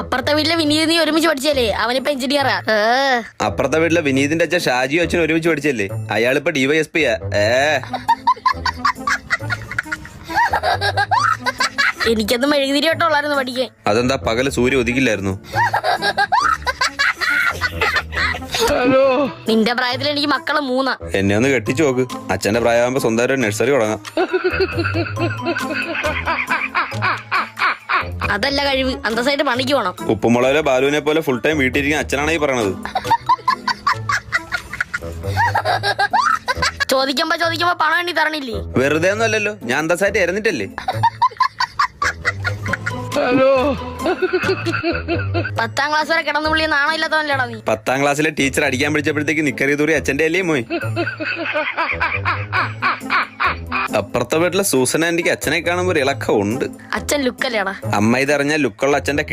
അപ്പുറത്തെ വീട്ടിലെ വിനീത് നീ ഒരുമിച്ച് പഠിച്ചല്ലേ, അവനിപ്പോ എഞ്ചിനീയറാ. അപ്പുറത്തെ വീട്ടിലെ വിനീതിന്റെ അച്ഛൻ ഷാജി അച്ഛൻ ഒരുമിച്ച് പഠിച്ചല്ലേ, അയാളിപ്പോ DYSP-യാ. എനിക്കൊന്നും മെഴുകുതിരിയോട്ടുള്ളായിരുന്നു പഠിക്കാൻ. അതെന്താ പകല് സൂര്യ ഒതുക്കില്ലായിരുന്നു? നിന്റെ പ്രായത്തിൽ എനിക്ക് മക്കള് 3. എന്നെ ഒന്ന് കെട്ടിച്ചു നോക്ക്, അച്ഛന്റെ പ്രായമാകുമ്പോ സ്വന്തമായിട്ട് നഴ്സറി തുടങ്ങാം. അതല്ല കഴിവ്, അന്തസ്സായിട്ട് പണിക്ക് പോണം. ഉപ്പുമുളകിലെ ബാലുവിനെ പോലെ ഫുൾ ടൈം വീട്ടിലിരിക്കുന്ന അച്ഛനാണ് ഈ പറയണത്. ചോദിക്കുമ്പോ പണം വേണ്ടി തരണില്ലേ? വെറുതെ ഒന്നും അല്ലല്ലോ, ഞാൻ അന്തസ്സായിട്ട് ഇരന്നിട്ടല്ലേ. 10ാം ക്ലാസ് വരെ കിടന്നു പുള്ളിയെ നാണോ ഇല്ലാത്തവനല്ലേടാ നീ. 10ാം ക്ലാസ്സിലെ ടീച്ചർ അടിക്കാൻ പിടിച്ചപ്പോഴത്തേക്ക് നിക്കറി തൂറി അച്ഛന്റെ അല്ലേ മോയ്. അപ്പുറത്തെ വീട്ടിലെ സൂസന ആന്റിക്ക് അച്ഛനെ കാണുമ്പോ ഒരു ഇളക്കം ഉണ്ട്. അച്ഛൻ ലുക്കല്ലേടാ. അമ്മ ഇതറിഞ്ഞാൽ ലുക്കുള്ള അച്ഛന്റെ